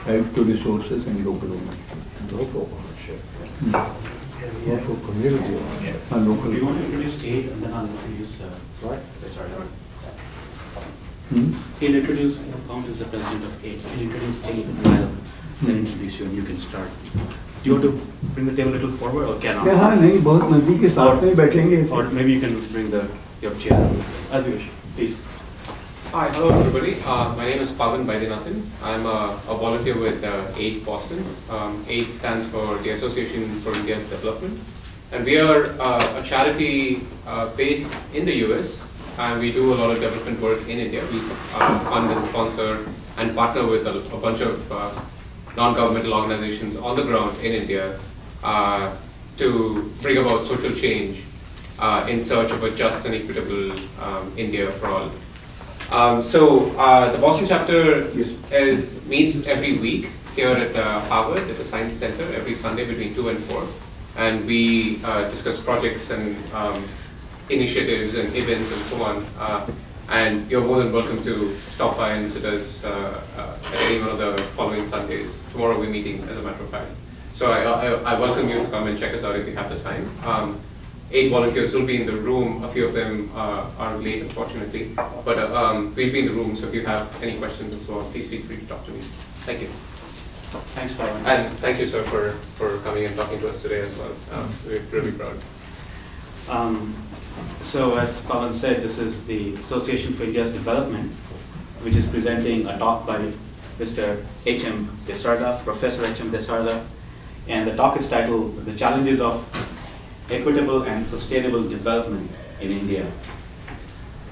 help to resources and local ownership. Local ownership. Local community ownership. And local. Do you want to introduce Aid and then I'll introduce Right. Desarda? Hmm? He'll introduce, Count is the president of Aid, so he'll introduce Aid and I'll then introduce you and you can start. Do you want to bring the table a little forward or cannot? हाँ नहीं बहुत नजदीक के साथ में बैठेंगे Or maybe you can bring your chair. As you wish, please. Hi, hello everybody. My name is Pavan Vaidyanathan. I'm a volunteer with AID Boston. AID stands for the Association for India's Development. And we are a charity based in the US. And we do a lot of development work in India. We fund and sponsor and partner with a bunch of non-governmental organizations on the ground in India to bring about social change in search of a just and equitable India for all. So the Boston chapter meets every week here at Harvard at the Science Center every Sunday between 2 and 4. And we discuss projects and initiatives and events and so on. And you're more than welcome to stop by and visit us at any one of the following Sundays. Tomorrow we're meeting, as a matter of fact. So I welcome you to come and check us out if you have the time. 8 volunteers will be in the room. A few of them are late, unfortunately. But we'll be in the room, so if you have any questions and so on, please feel free to talk to me. Thank you. Thanks, Pavan. And thank you, sir, for coming and talking to us today as well. We're really proud. So as Pavan said, this is the Association for India's Development, which is presenting a talk by Mr. H.M. Desarda, Professor H.M. Desarda. And the talk is titled, The Challenges of Equitable and Sustainable Development in India.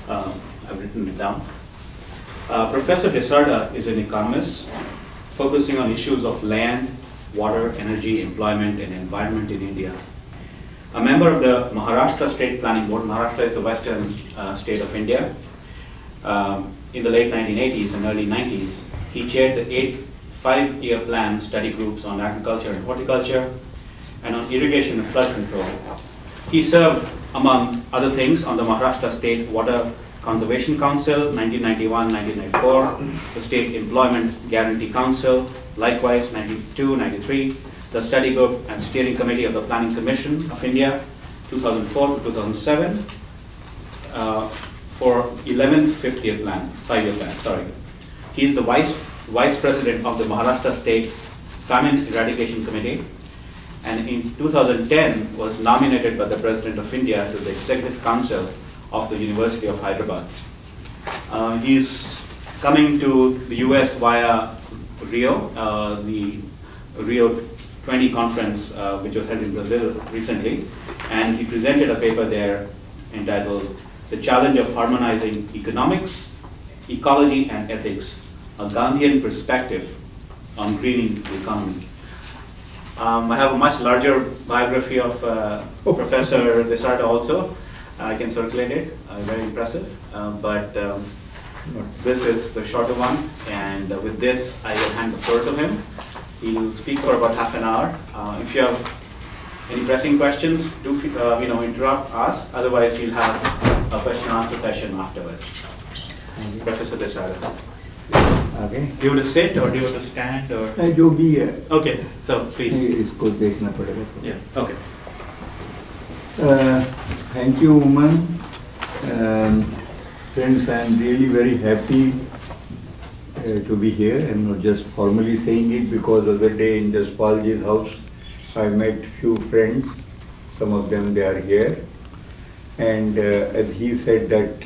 I've written it down. Professor Desarda is an economist focusing on issues of land, water, energy, employment, and environment in India. A member of the Maharashtra State Planning Board. Maharashtra is the western state of India. In the late 1980s and early 90s, he chaired the 8 5-year plan study groups on agriculture and horticulture and on irrigation and flood control. He served, among other things, on the Maharashtra State Water Conservation Council, 1991-1994, the State Employment Guaran Council, likewise 92-93, the study group and steering committee of the Planning Commission of India, 2004 to 2007, for 11th 5-year plan, sorry. He is the vice president of the Maharashtra State Famine Eradication Committee, and in 2010 was nominated by the President of India to the Executive Council of the University of Hyderabad. He is coming to the US via Rio, the Rio 20 conference, which was held in Brazil recently, and he presented a paper there entitled The Challenge of Harmonizing Economics, Ecology and Ethics, a Gandhian Perspective on Greening the Economy. I have a much larger biography of Professor Desarda also. I can circulate it, very impressive, but this is the shorter one, and with this I will hand the floor to him. He will speak for about half an hour. If you have any pressing questions, do interrupt us. Otherwise, we'll have a question and answer session afterwards. Professor Desarda. Okay. Do you want to sit or do you want to stand or? जो भी है. Okay. So please. इसको देखना पड़ेगा. Yeah. Okay. Thank you, Uman. Friends, I am really very happy to be here, and not just formally saying it, because the other day in Jaspalji's house, I met few friends. Some of them, they are here. And as he said that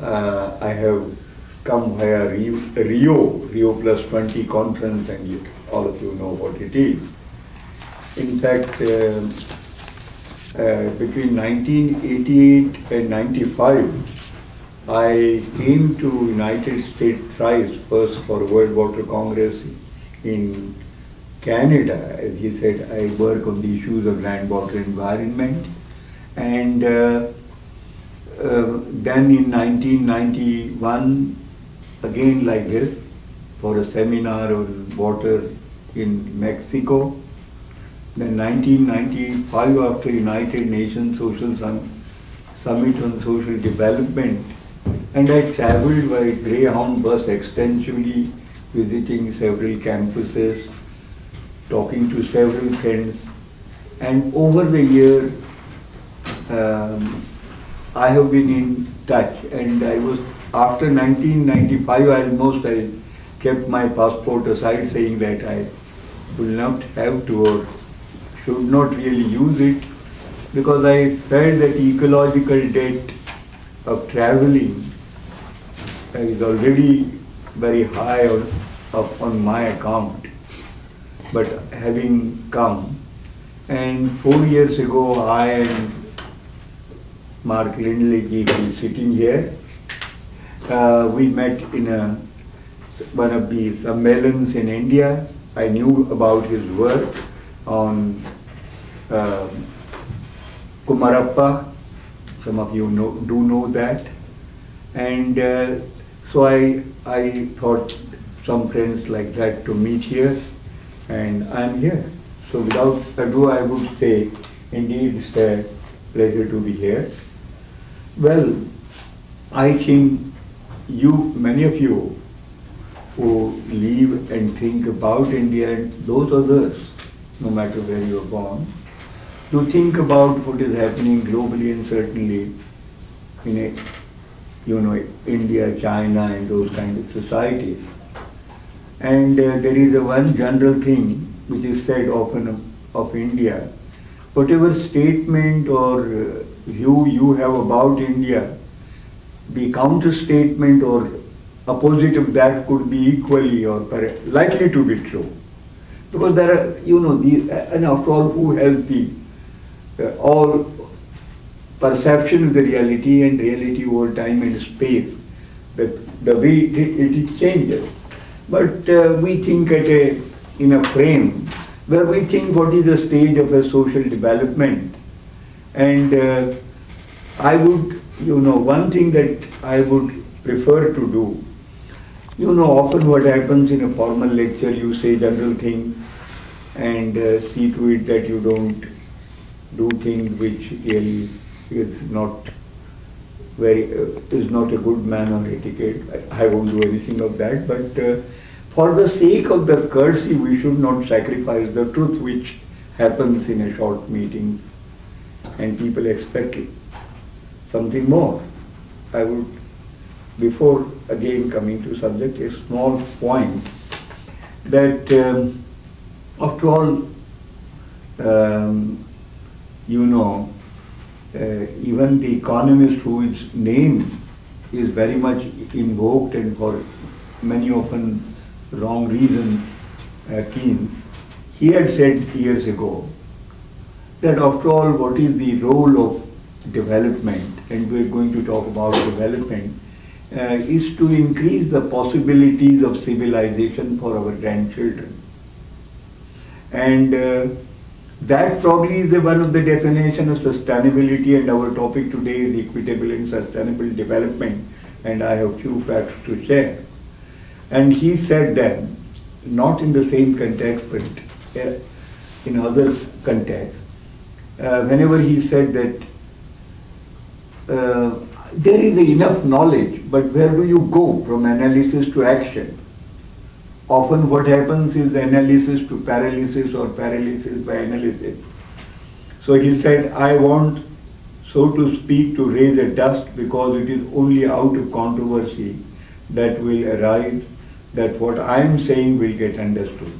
I have come via Rio plus 20 conference, and all of you know what it is. In fact, between 1988 and 95, I came to United States thrice, first for World Water Congress in Canada. As he said, I work on the issues of land, water, environment. And then in 1991, again like this, for a seminar on water in Mexico. Then 1995, after United Nations Social Summit on Social Development, and I traveled by Greyhound bus extensively visiting several campuses, talking to several friends, and over the year I have been in touch, and I was, after 1995 almost, I kept my passport aside saying that I will not have to or should not really use it, because I felt that ecological debt of traveling is already very high on my account. But having come, and 4 years ago I and Mark Lindley who is sitting here, we met in one of the sammelans in India. I knew about his work on Kumarappa. Some of you do know that. And so I thought some friends like that to meet here, and I'm here. So without ado, I would say, indeed, it's a pleasure to be here. Well, I think many of you who live and think about India, and those others, no matter where you are born, to think about what is happening globally and certainly in India, China, and those kind of societies. And there is one general thing which is said often of India. Whatever statement or view you have about India, the counter statement or opposite of that could be equally or likely to be true. Because there are, and after all, who has the all perception of the reality, and reality over time and space, the way it changes. But we think in a frame where we think what is the stage of a social development. And I would, one thing that I would prefer to do, often what happens in a formal lecture, you say general things and see to it that you don't do things which really is not a good manner or etiquette. I won't do anything of that, but for the sake of the courtesy, we should not sacrifice the truth which happens in a short meetings, and people expect something more. I would, before again coming to subject, a small point that after all, even the economist whose name is very much invoked and for many often wrong reasons, Keynes, he had said years ago that after all, what is the role of development, and we're going to talk about development, is to increase the possibilities of civilization for our grandchildren. And that probably is one of the definitions of sustainability, and our topic today is equitable and sustainable development, and I have few facts to share. And he said that, not in the same context, but in other contexts, whenever he said that there is enough knowledge, but where do you go from analysis to action? Often what happens is analysis to paralysis or paralysis by analysis. So he said, I want, so to speak, to raise a dust, because it is only out of controversy that will arise that what I am saying will get understood.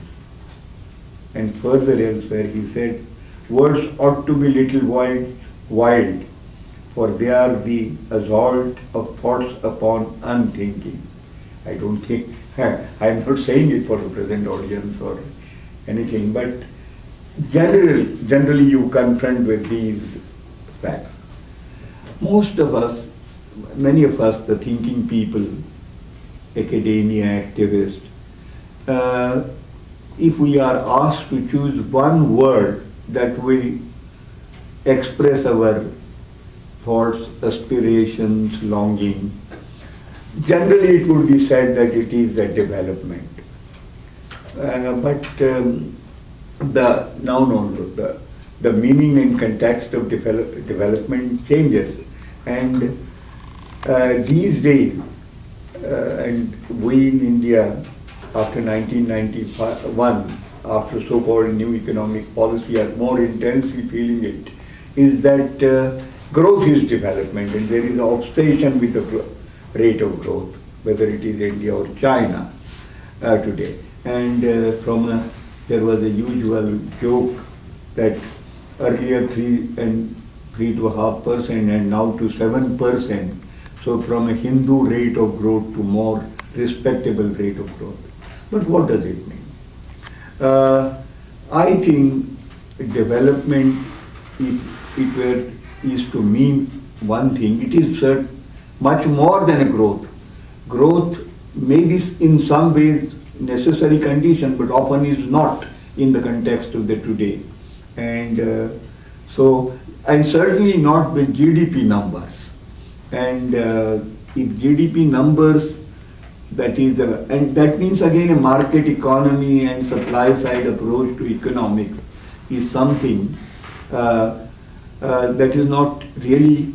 And further elsewhere he said, words ought to be little wild, for they are the assault of thoughts upon unthinking. I don't think, I am not saying it for the present audience or anything, but generally you confront with these facts. Most of us, many of us, the thinking people, academia, activists, if we are asked to choose one word that will express our thoughts, aspirations, longing, generally it would be said that it is a development. But the meaning and context of development changes. And these days, and we in India after 1991, after so-called new economic policy, are more intensely feeling it, is that growth is development, and there is an obsession with the rate of growth, whether it is India or China today. And there was a usual joke that earlier 3.5% and now to 7%. So from a Hindu rate of growth to more respectable rate of growth. But what does it mean? I think development, if it is to mean one thing, it is much more than a growth. Growth may be in some ways necessary condition, but often is not in the context of the today. And and certainly not the GDP numbers. And if GDP numbers, that is, and that means again a market economy and supply side approach to economics is something that is not really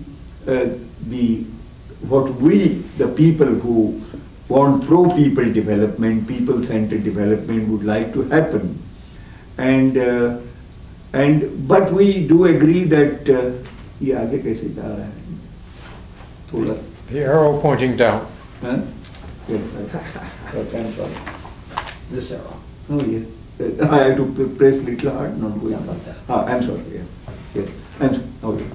what we, the people who want pro-people development, people-centered development would like to happen. But we do agree that ये आगे कैसे जा रहा है थोड़ा The arrow pointing down. Huh? Yes, I'm sorry. This arrow. Oh yes, I had to press little hard, not going about that. I'm sorry. Yes. Okay.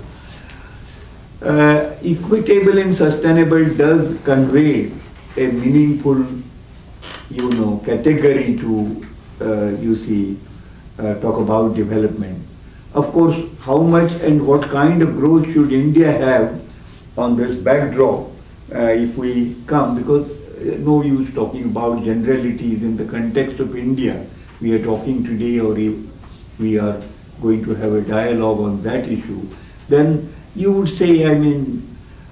Equitable and sustainable does convey a meaningful, category to talk about development. Of course, how much and what kind of growth should India have on this backdrop if we come, because no use talking about generalities in the context of India. We are talking today, or if we are going to have a dialogue on that issue, then you would say,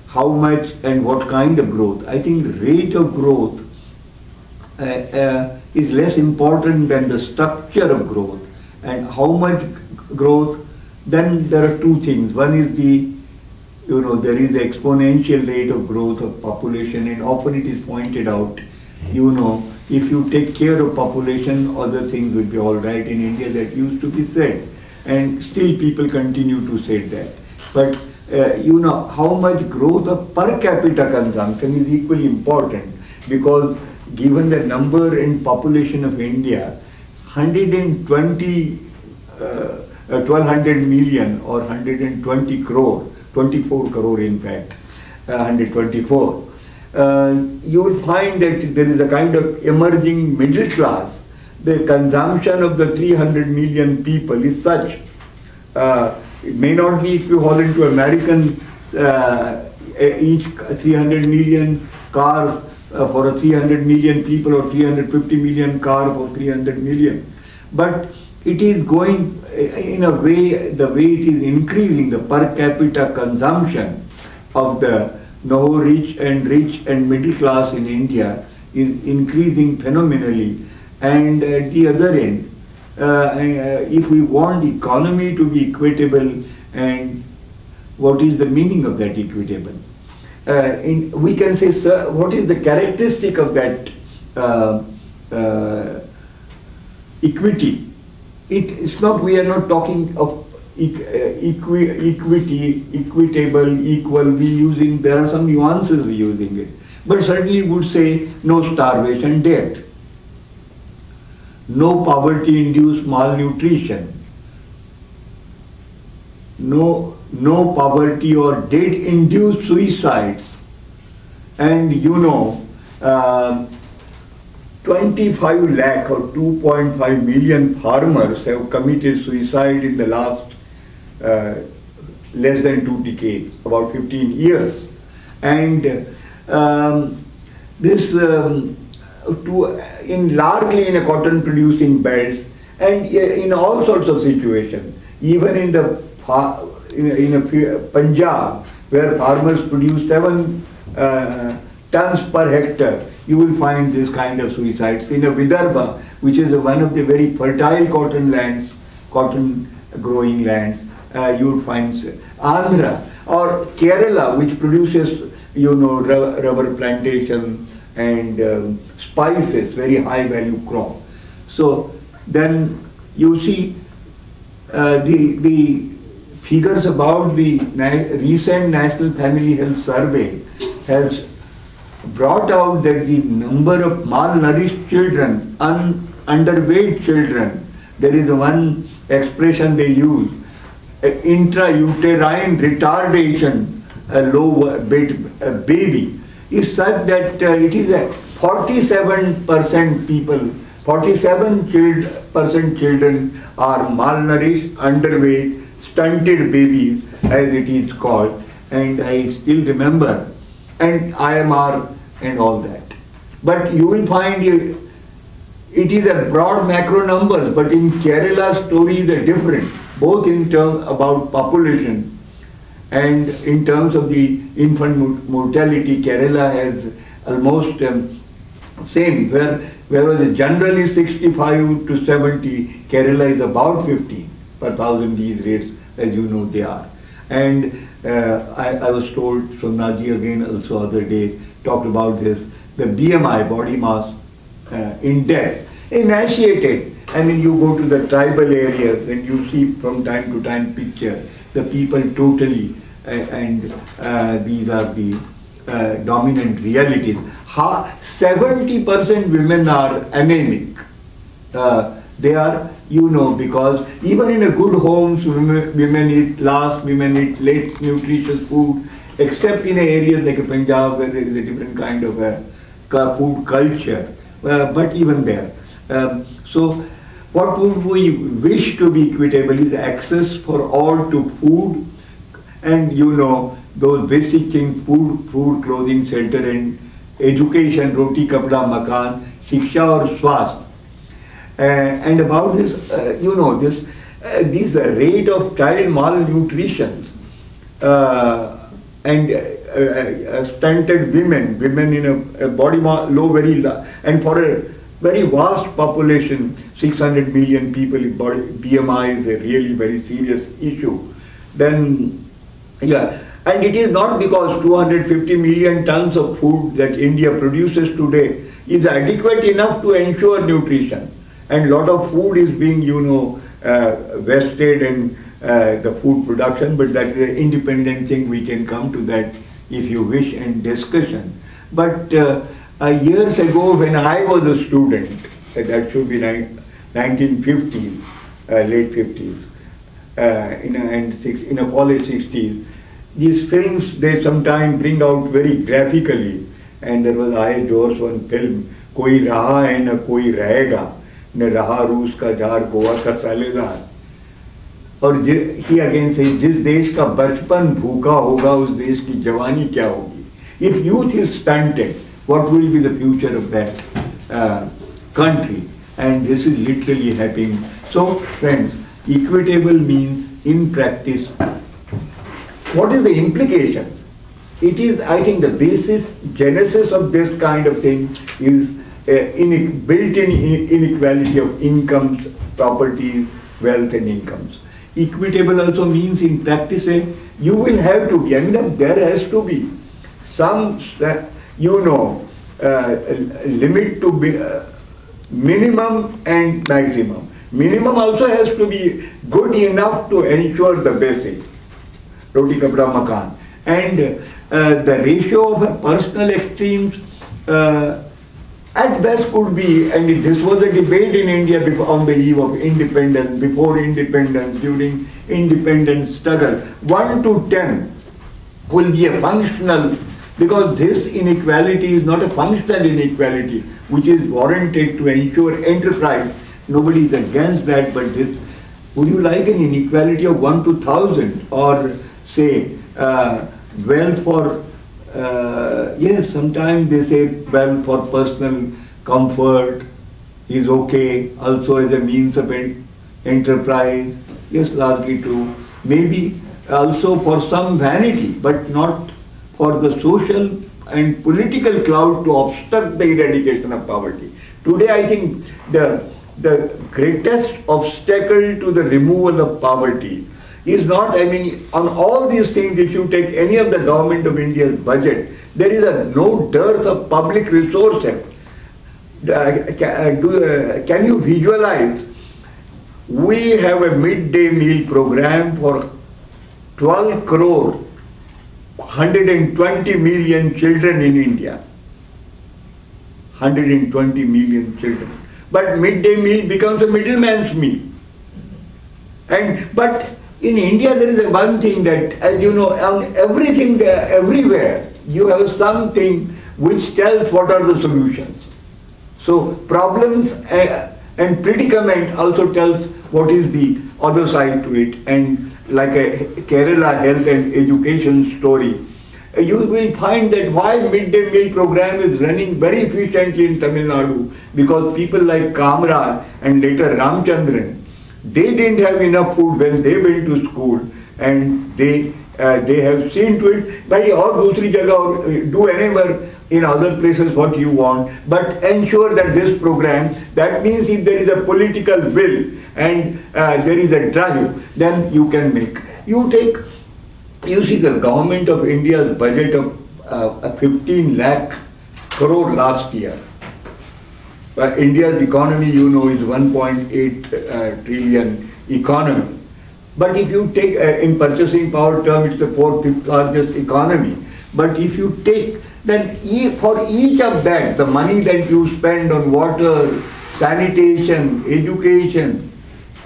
how much and what kind of growth. I think rate of growth is less important than the structure of growth. And how much growth, then there are two things. One is there is the exponential rate of growth of population, and often it is pointed out, if you take care of population, other things will be all right in India. That used to be said, and still people continue to say that. But how much growth of per capita consumption is equally important, because given the number and population of India, 1200 million or 120 crore, 24 crore in fact, 124. You will find that there is a kind of emerging middle class. The consumption of the 300 million people is such, it may not be equivalent to American, each 300 million cars for a 300 million people, or 350 million car for 300 million. But it is going in a way, the way it is increasing, the per capita consumption of the rich and middle class in India is increasing phenomenally. And at the other end, if we want the economy to be equitable, and what is the meaning of that equitable? We can say, sir, what is the characteristic of that equity? It's not, we are not talking of equity, equitable, equal, there are some nuances we using it. But certainly would say no starvation, death, no poverty-induced malnutrition, no poverty or debt-induced suicides, and 25 lakh or 2.5 million farmers have committed suicide in the last less than 2 decades, about 15 years. And this largely in a cotton producing belts, and in all sorts of situations, even in the Punjab, where farmers produce 7 tons per hectare, you will find this kind of suicides. In a Vidarbha, which is one of the very fertile cotton lands, cotton growing lands, you would find Andhra or Kerala, which produces, rubber plantation, and spices, very high value crop. So then you see the figures about the recent National Family Health Survey has brought out that the number of malnourished children, underweight children, there is one expression they use, intrauterine retardation, a low baby, is such that it is a 47% people, 47% children are malnourished, underweight, stunted babies, as it is called. And I still remember, and IMR and all that. But you will find it is a broad macro numbers, but in Kerala stories are different, both in terms about population and in terms of the infant mortality. Kerala has almost same, whereas generally 65 to 70, Kerala is about 50 per thousand these rates, as you know they are. And I was told, Somnaji again also other day talked about this, the BMI, body mass index, emaciated. I mean, you go to the tribal areas and you see from time to time picture, the people totally, and these are the dominant realities. 70% women are anemic. They are, you know, because even in a good homes, women eat last, women eat late nutritious food, except in areas like Punjab where there is a different kind of food culture, but even there. So what would we wish to be equitable is access for all to food, and you know, those basic things, food, clothing, shelter and education, roti, kapda, makan, shiksha or swast. And about this, you know, this rate of child malnutrition and stunted women in a body low, very low, and for a very vast population, 600 million people, BMI is a really very serious issue. Then, yeah, and it is not because 250 million tons of food that India produces today is adequate enough to ensure nutrition. And lot of food is being, you know, wasted in the food production, but that is an independent thing. We can come to that if you wish in discussion. But years ago when I was a student, that should be 1950s, late 50s, in a college 60s, these films, they sometimes bring out very graphically, and there was I. George one film, Koi raha hai na koi rahega, न रहा रूस का jar Goa का सालेदार, और he again says, जिस देश का बचपन भूखा होगा उस देश की जवानी क्या होगी. If youth is stunted, what will be the future of that country? And this is literally happening. So friends, equitable means in practice, what is the implication? It is, I think, the genesis of this kind of thing is built-in inequality of incomes, properties, wealth and incomes. Equitable also means in practice, you will have to be, I mean, there has to be some, you know, limit to be, minimum and maximum. Minimum also has to be good enough to ensure the basics, roti, kapda, makan. And the ratio of personal extremes at best could be, and this was a debate in India on the eve of independence, before independence, during independence struggle, 1 to 10 will be a functional, because this inequality is not a functional inequality, which is warranted to ensure enterprise. Nobody is against that, but this, would you like an inequality of 1 to 1000, or say, wealth for, yes, sometimes they say wealth for personal comfort is okay, also as a means of enterprise, yes, largely true. Maybe also for some vanity, but not for the social and political cloud to obstruct the eradication of poverty. Today I think the greatest obstacle to the removal of poverty is not, I mean, on all these things, if you take any of the government of India's budget, there is no dearth of public resources. Can you visualize? We have a midday meal program for 12 crore, 120 million children in India. 120 million children. But midday meal becomes a middleman's meal. But in India there is one thing that, as you know, on everything everywhere, you have something which tells what are the solutions. So problems and predicament also tells what is the other side to it. And like a Kerala health and education story, you will find that why midday meal program is running very efficiently in Tamil Nadu, because people like Kamra and later Ramchandran, they didn't have enough food when they went to school, and they have seen to it, by or dusri jagah or do anywhere in other places what you want, but ensure that this program, that means if there is a political will and there is a drive, then you can make. You see the government of India's budget of 15 lakh crore last year. India's economy, you know, is 1.8 trillion economy. But if you take, in purchasing power term, it's the 4th, 5th largest economy. But if you take, then for each of that, the money that you spend on water, sanitation, education,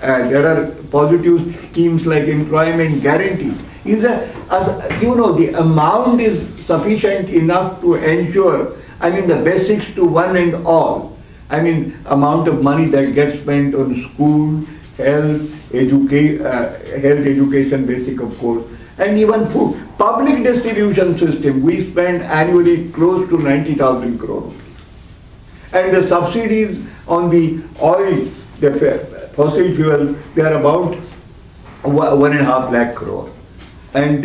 there are positive schemes like employment guarantee. The amount is sufficient enough to ensure, I mean, the basics to one and all. I mean, amount of money that gets spent on school, health, education, basic of course, and even food. Public distribution system, we spend annually close to 90,000 crore rupees. And the subsidies on the oil, the fossil fuels, they are about 1.5 lakh crore. And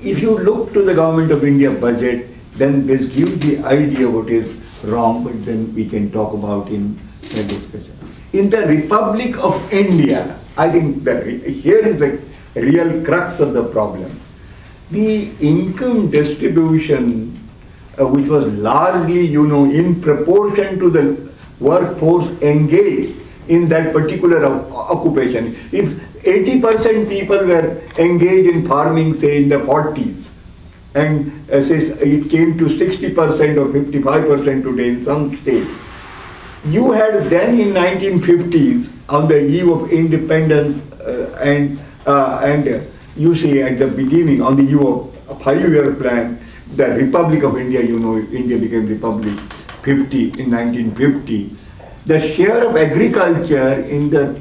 if you look to the government of India budget, then this gives the idea what is wrong, but then we can talk about in the discussion. In the Republic of India, I think that here is the real crux of the problem. The income distribution, which was largely, you know, in proportion to the workforce engaged in that particular occupation. If 80% people were engaged in farming, say in the 40s, and say it came to 60% or 55% today in some states. You had then in 1950s, on the eve of independence, and you see at the beginning, on the eve of a 5-year plan, the Republic of India, you know, India became Republic in 1950. The share of agriculture in the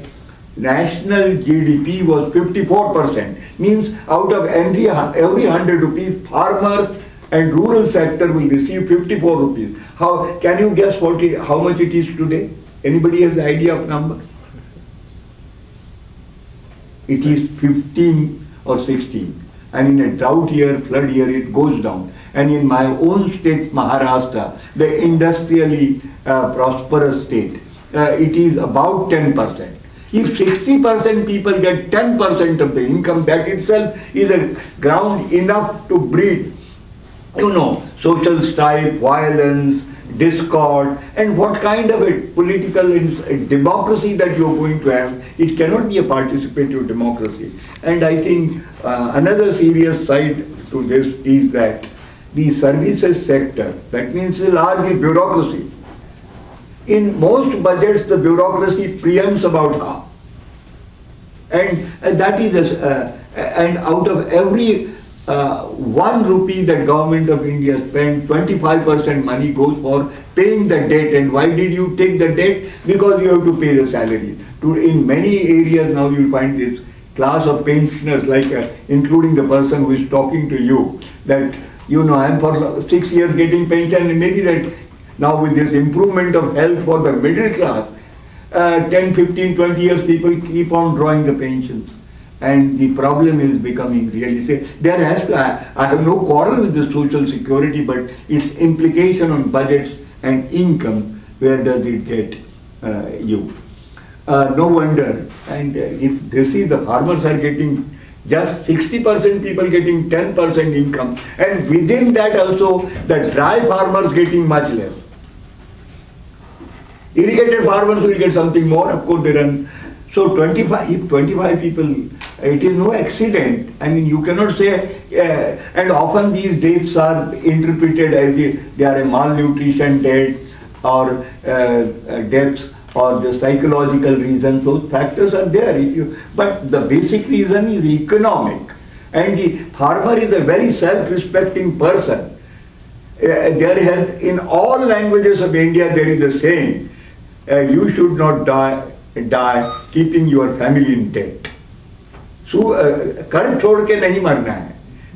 national GDP was 54%. Means out of every 100 rupees, farmers and rural sector will receive 54 rupees. How can you guess how much it is today? Anybody has the idea of number? It is 15 or 16. And in a drought year, flood year, it goes down. And in my own state, Maharashtra, the industrially prosperous state, it is about 10%. If 60% people get 10% of the income, that itself is a ground enough to breed, you know, social strife, violence, discord, and what kind of a political democracy that you are going to have. It cannot be a participative democracy. And I think another serious side to this is that the services sector, that means largely bureaucracy. In most budgets, the bureaucracy preempts about half. And that is, and out of every 1 rupee that government of India spends, 25% money goes for paying the debt. And why did you take the debt? Because you have to pay the salary. In many areas now you will find this class of pensioners, like including the person who is talking to you, that, you know, I am for 6 years getting pension, and maybe that now with this improvement of health for the middle class, 10, 15, 20 years people keep on drawing the pensions. And the problem is becoming really, there has to, I have no quarrel with the social security, but its implication on budgets and income, where does it get you? No wonder, and if they see the farmers are getting Just 60% people getting 10% income, and within that also the dry farmers getting much less. Irrigated farmers will get something more, of course they run. So 25 people, it is no accident. I mean, you cannot say, and often these deaths are interpreted as if they are a malnutrition death or deaths or the psychological reasons. Those factors are there. But the basic reason is economic. And the farmer is a very self-respecting person. In all languages of India, there is a saying, you should not die keeping your family intact. So, कर्म छोड़ के नहीं मरना है.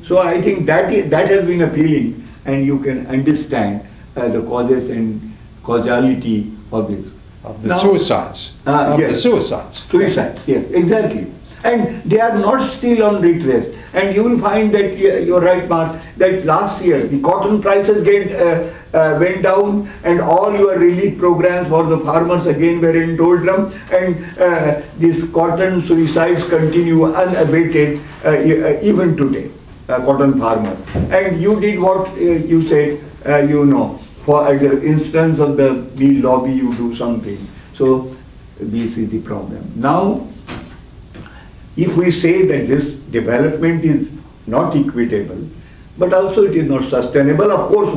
So I think that has been appealing, and you can understand the causes and causality of this. Of the suicides. The suicides. Suicide, yes, exactly. And they are not still on redress. And you will find that, you're right, Mark, that last year the cotton prices went down, and all your relief programs for the farmers again were in doldrum, and these cotton suicides continue unabated even today, cotton farmers. And you did what you said, for the instance of the meal lobby, you do something. So this is the problem. Now, if we say that this development is not equitable, but also it is not sustainable, of course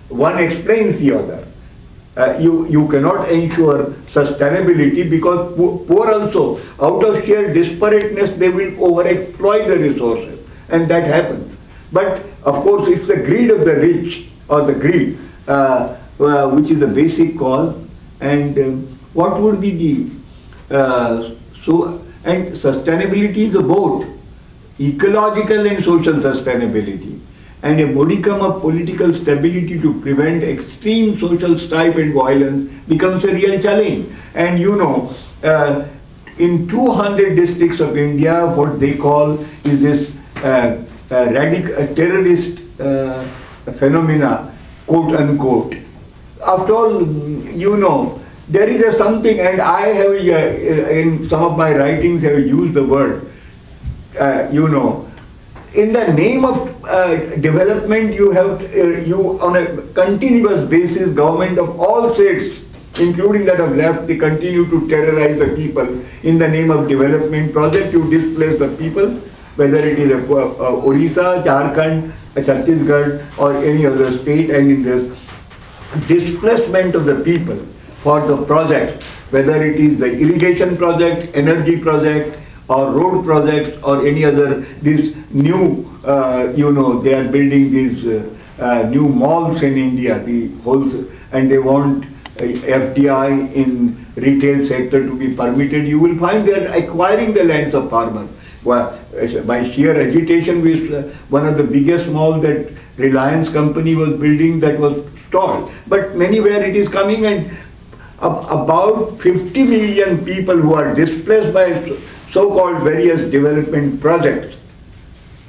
one explains the other. You cannot ensure sustainability because poor also, out of sheer disparateness, they will overexploit the resources, and that happens. But of course it's the greed of the rich, or the greed, which is the basic cause. And what would be the and sustainability is both ecological and social sustainability, and a modicum of political stability to prevent extreme social strife and violence becomes a real challenge. And in 200 districts of India, what they call is this terrorist phenomena, quote unquote. After all, there is something, and I have in some of my writings have used the word, in the name of development, you on a continuous basis, government of all states, including that of left, they continue to terrorize the people. In the name of development project, you displace the people, whether it is Orissa, Jharkhand, Chhattisgarh, or any other state, and in this displacement of the people for the project, whether it is the irrigation project, energy project, or road projects, or any other, this new, they are building these new malls in India, and they want FDI in retail sector to be permitted. You will find they are acquiring the lands of farmers. By sheer agitation, one of the biggest malls that Reliance company was building, that was stalled. But anywhere it is coming, and about 50 million people who are displaced by so-called various development projects.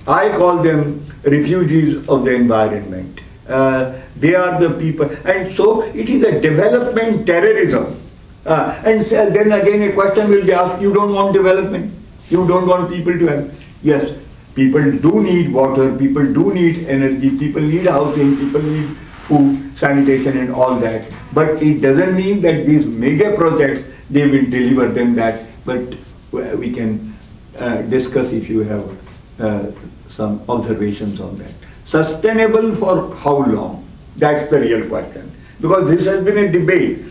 I call them refugees of the environment. They are the people, and so it is a development terrorism. And then again a question will be asked, you don't want development? You don't want people to have? Yes, people do need water, people do need energy, people need housing, people need food, sanitation and all that. But it doesn't mean that these mega projects, they will deliver them that. But we can discuss if you have some observations on that. Sustainable for how long? That's the real question. Because this has been a debate.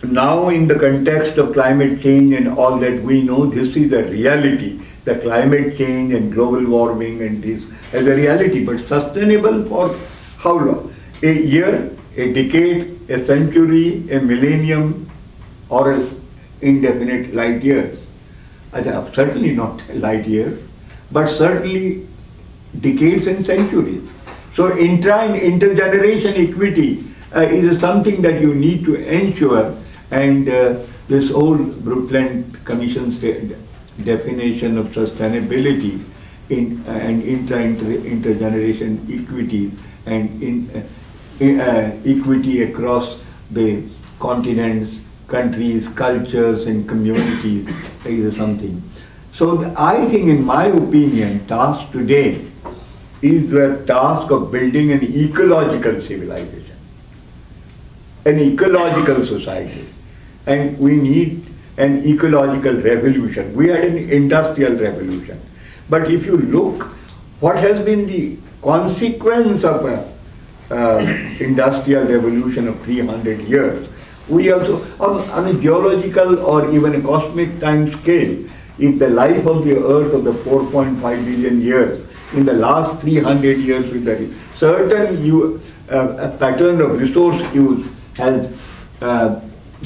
Now in the context of climate change and all that, we know this is a reality. The climate change and global warming and this as a reality. But sustainable for how long? A year, a decade, a century, a millennium, or an indefinite light years? Certainly not light years, but certainly decades and centuries. So intergeneration equity is something that you need to ensure, and this old Brundtland Commission's definition of sustainability and intergeneration equity and equity across the continents, countries, cultures and communities is something. So I think, in my opinion, task today is the task of building an ecological civilization, an ecological society. And we need an ecological revolution. We had an industrial revolution. But if you look, what has been the consequence of an industrial revolution of 300 years? We also, on a geological or even a cosmic time scale, if the life of the earth of the 4.5 billion years, in the last 300 years with a certain pattern of resource use has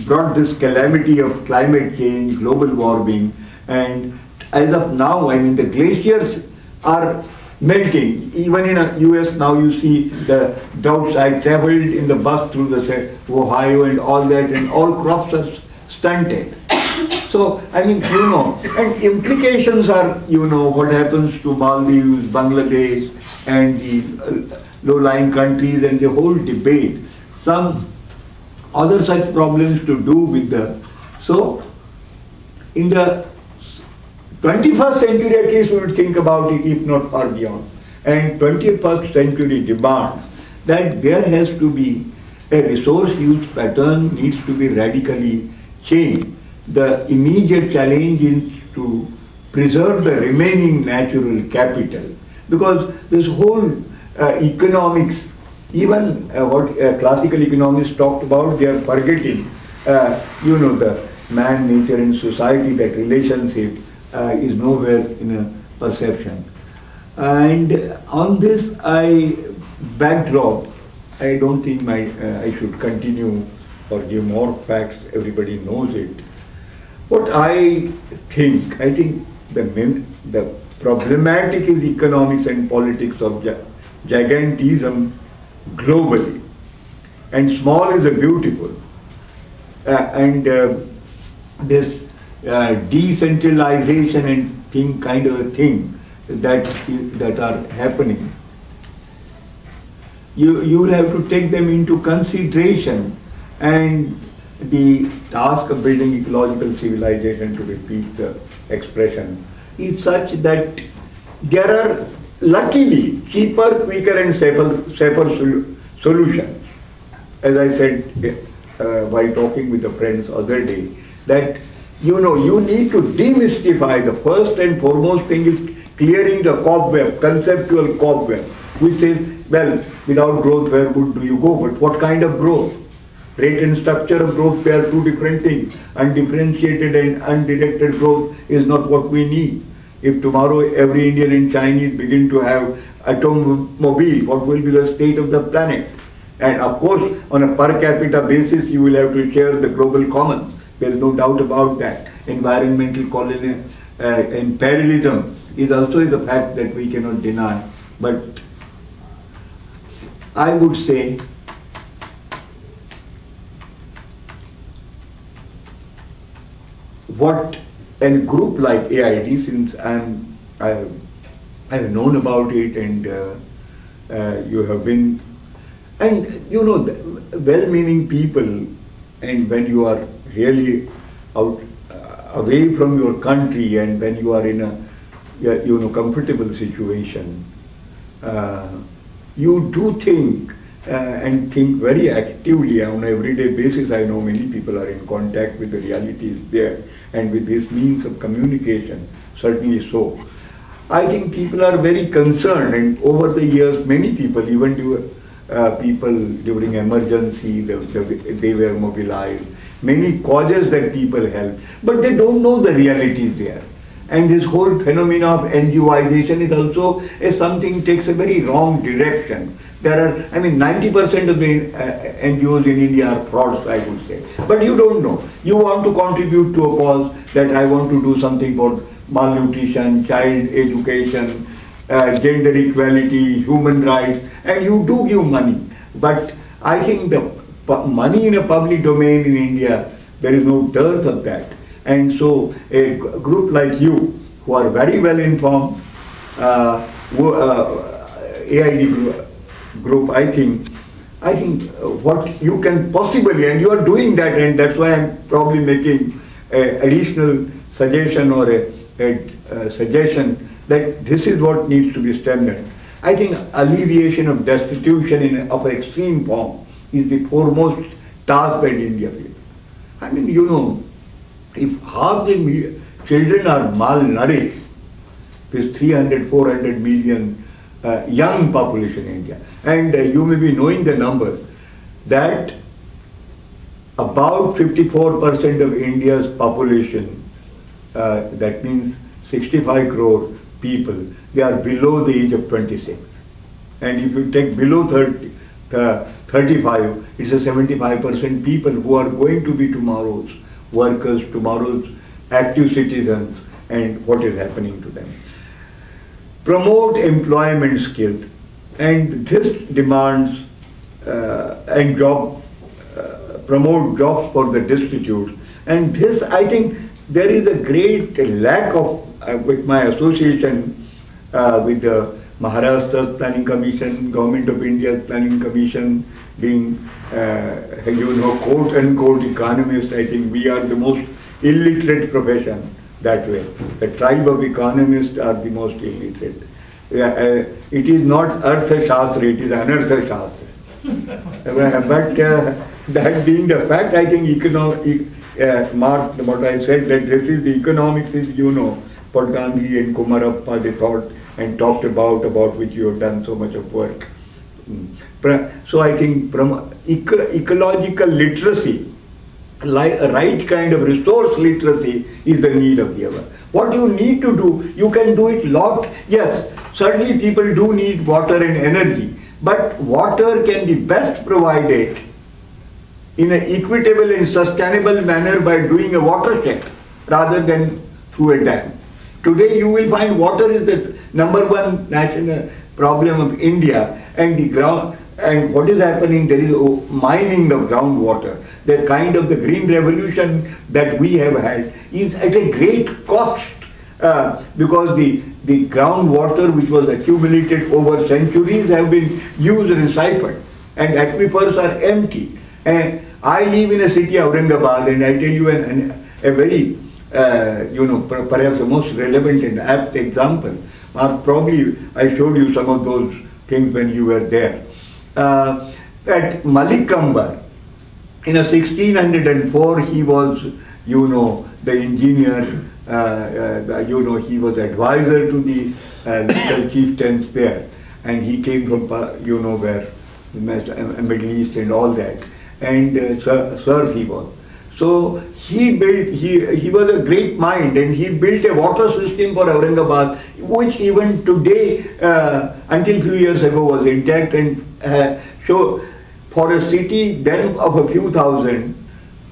brought this calamity of climate change, global warming, and as of now, I mean, the glaciers are melting. Even in the US now you see the droughts. I traveled in the bus through the Ohio and all that, and all crops are stunted. So, I mean, you know, and implications are, you know, what happens to Maldives, Bangladesh, and the low-lying countries, and the whole debate. Some other such problems to do with the, so in the 21st century at least we would think about it, if not far beyond. And 21st century demands that there has to be a resource use pattern needs to be radically changed. The immediate challenge is to preserve the remaining natural capital, because this whole economics, even what classical economists talked about, they are forgetting, you know, the man, nature and society, that relationship is nowhere in a perception. And on this backdrop, I don't think I should continue or give more facts, everybody knows it. What I think the problematic is economics and politics of gigantism globally, and small is a beautiful. This decentralization and thing, kind of a thing that are happening, you will have to take them into consideration. And the task of building ecological civilization, to repeat the expression, is such that there are luckily cheaper, quicker and safer solutions. As I said while talking with a friend the other day, that you need to demystify. The first and foremost thing is clearing the cobweb, conceptual cobweb, which says, well, without growth, where do you go? But what kind of growth? Rate and structure of growth, they are two different things. Undifferentiated and undirected growth is not what we need. If tomorrow every Indian and Chinese begin to have automobile, what will be the state of the planet? And of course, on a per capita basis, you will have to share the global commons. There is no doubt about that. Environmental imperialism is also a fact that we cannot deny. But I would say what a group like AID, since I have known about it, and you have been, and you know, well-meaning people, and when you are really out away from your country, and when you are in a comfortable situation, you do think and think very actively on an everyday basis. I know many people are in contact with the realities there, and with this means of communication, certainly so. I think people are very concerned, and over the years, many people, even people during emergency, they were mobilized. Many causes that people help, but they don't know the realities there. And this whole phenomena of NGOization is also something takes a very wrong direction. There are, 90% of the NGOs in India are frauds, I would say. But you don't know. You want to contribute to a cause that I want to do something for malnutrition, child education, gender equality, human rights, and you do give money. But I think the money in a public domain in India, there is no dearth of that. And so a group like you, who are very well informed, AID group, I think what you can possibly, and you are doing that, and that's why I'm probably making an additional suggestion or a suggestion that this is what needs to be strengthened. I think alleviation of destitution of extreme form is the foremost task that India will. I mean, you know, if half the children are malnourished, this 300, 400 million young population in India, and you may be knowing the numbers, that about 54% of India's population, that means 65 crore people, they are below the age of 26. And if you take below 35, it's a 75% people who are going to be tomorrow's workers, tomorrow's active citizens, and what is happening to them. Promote employment skills, and this demands and promote jobs for the destitute. And this, I think, there is a great lack of, with my association with the Maharashtra Planning Commission, Government of India's Planning Commission, being, you know, quote unquote economist, I think we are the most illiterate profession that way. The tribe of economists are the most illiterate. It is not Artha Shastra, it is Anartha Shastra. But that being the fact, I think Mark, what I said, that this is the economics is, you know, what Gandhi and Kumarappa, they thought and talked about which you have done so much of work. So I think ecological literacy, right kind of resource literacy is the need of the hour. What you need to do, you can do it lot. Yes, certainly people do need water and energy, but water can be best provided in an equitable and sustainable manner by doing a watershed rather than through a dam. Today you will find water is the #1 national problem of India, and the ground, and what is happening, there is mining of groundwater. The kind of the green revolution that we have had is at a great cost because the groundwater which was accumulated over centuries have been used and siphoned, and aquifers are empty. And I live in a city, Aurangabad, and I tell you a very, you know, perhaps the most relevant and apt example. Probably I showed you some of those things when you were there. At Malikamba, in 1604, he was, you know, the engineer, you know, he was advisor to the local chieftains there, and he came from, you know, where Middle East and all that, and Sir he was. So he built, he was a great mind, and he built a water system for Aurangabad, which even today, until few years ago, was intact, and so for a city then of a few thousand,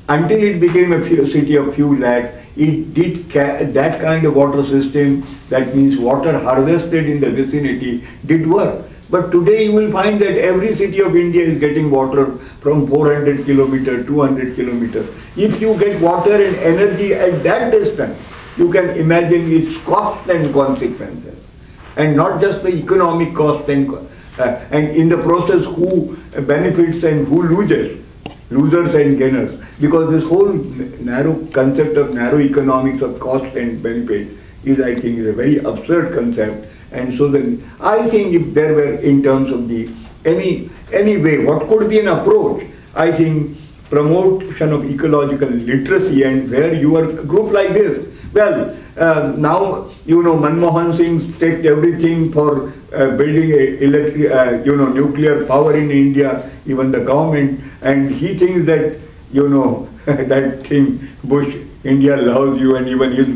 until it became a city of few lakhs, it did that kind of water system, that means water harvested in the vicinity, did work. But today you will find that every city of India is getting water from 400 kilometers, 200 kilometers. If you get water and energy at that distance, you can imagine its cost and consequences. And not just the economic cost and in the process who benefits and who loses, losers and gainers. Because this whole narrow concept of narrow economics of cost and benefit is, I think, is a very absurd concept. And so then, I think if there were, in terms of the any way, what could be an approach? I think promotion of ecological literacy, and where you are a group like this. Well, now, you know, Manmohan Singh staked everything for building nuclear power in India, even the government, and he thinks that, you know, that thing, Bush, India loves you, and even his